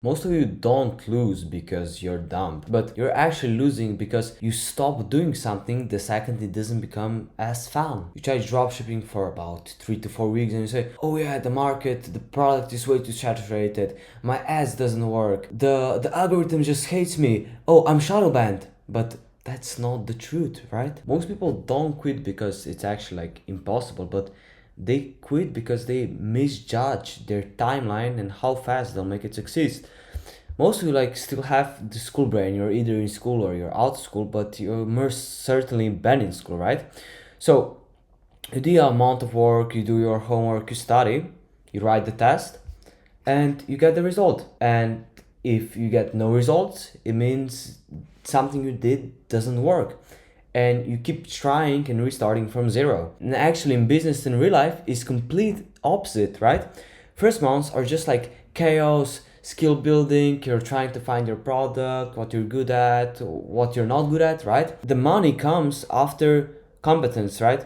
Most of you don't lose because you're dumb, but you're actually losing because you stop doing something the second it doesn't become as fun. You try dropshipping for about 3 to 4 weeks and you say, oh yeah, the market, the product is way too saturated, my ads doesn't work, the algorithm just hates me, oh, I'm shadow banned. But that's not the truth, right? Most people don't quit because it's actually like impossible, but they quit because they misjudge their timeline and how fast they'll make it succeed. Most of you like still have the school brain. You're either in school or you're out of school, but you're most certainly been in school, right? So you do your amount of work, you do your homework, you study, you write the test, and you get the result. And if you get no results, it means something you did doesn't work. And you keep trying and restarting from zero. And actually in business and real life is complete opposite, right? First months are just like chaos, skill building, you're trying to find your product, what you're good at, what you're not good at, right? The money comes after competence, right?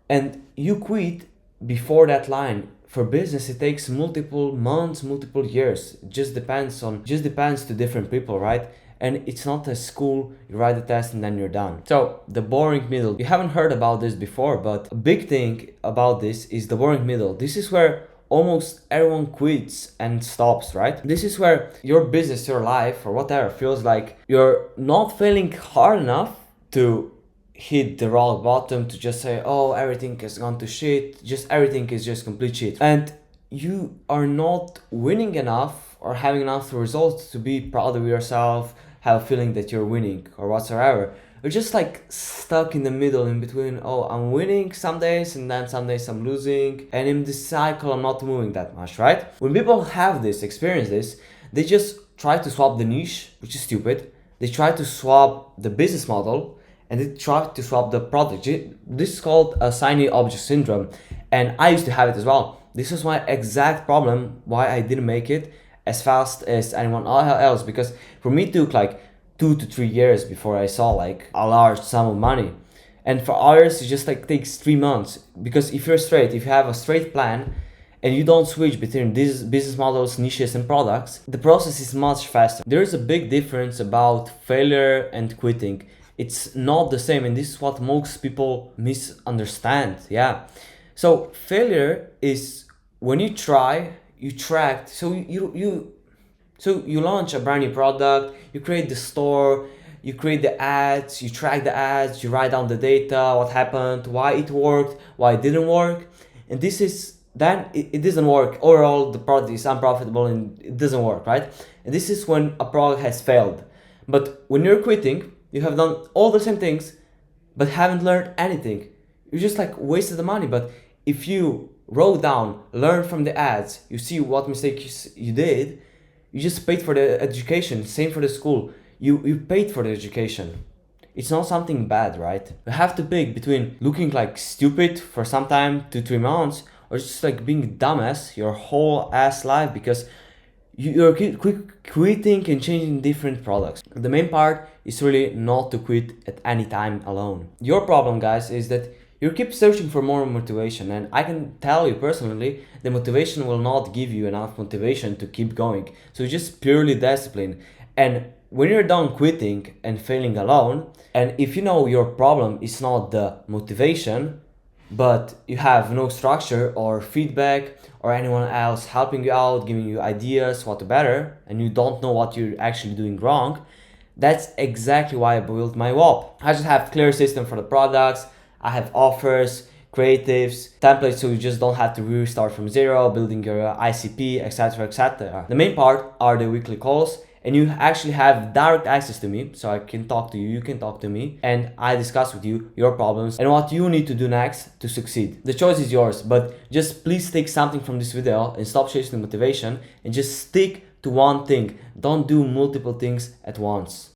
And you quit before that line. For business it takes multiple months, multiple years. It just depends to different people, right? And it's not a school, you write the test and then you're done. So the boring middle, you haven't heard about this before, but a big thing about this is the boring middle. This is where almost everyone quits and stops, right? This is where your business, your life, or whatever feels like you're not failing hard enough to hit the rock bottom, to just say, oh, everything has gone to shit, just everything is just complete shit. And you are not winning enough or having enough results to be proud of yourself, have a feeling that you're winning or whatsoever. You're just like stuck in the middle, in between, oh, I'm winning some days and then some days I'm losing, and in this cycle I'm not moving that much, right? When people have this, experience this, they just try to swap the niche, which is stupid. They try to swap the business model, and they try to swap the product. This is called a shiny object syndrome, and I used to have it as well. This was my exact problem why I didn't make it as fast as anyone else, because for me it took like 2 to 3 years before I saw like a large sum of money. And for others, it just like takes 3 months. Because if you have a straight plan and you don't switch between these business models, niches, and products, the process is much faster. There is a big difference about failure and quitting. It's not the same, and this is what most people misunderstand. Yeah. So failure is when you try, you track. So you launch a brand new product, you create the store, you create the ads, you track the ads, you write down the data, what happened, why it worked, why it didn't work. And this is then it doesn't work. Overall, the product is unprofitable and it doesn't work, right? And this is when a product has failed. But when you're quitting, you have done all the same things, but haven't learned anything. You just like wasted the money. But if you wrote down, learn from the ads, you see what mistakes you did, you just paid for the education. Same for the school. You paid for the education. It's not something bad, right? You have to pick between looking like stupid for some time, 2 3 months, or just like being dumbass your whole ass life because you're quitting and changing different products. The main part is really not to quit at any time alone. Your problem, guys, is that you keep searching for more motivation, and I can tell you personally, the motivation will not give you enough motivation to keep going. So it's just purely discipline. And when you're done quitting and failing alone, and if you know your problem is not the motivation, but you have no structure or feedback or anyone else helping you out, giving you ideas what to better, and you don't know what you're actually doing wrong, that's exactly why I built my WOP. I just have clear system for the products. I have offers, creatives, templates, so you just don't have to restart from zero, building your ICP, etc., etc. The main part are the weekly calls, and you actually have direct access to me, so I can talk to you, you can talk to me, and I discuss with you your problems and what you need to do next to succeed. The choice is yours, but just please take something from this video and stop chasing motivation and just stick to one thing. Don't do multiple things at once.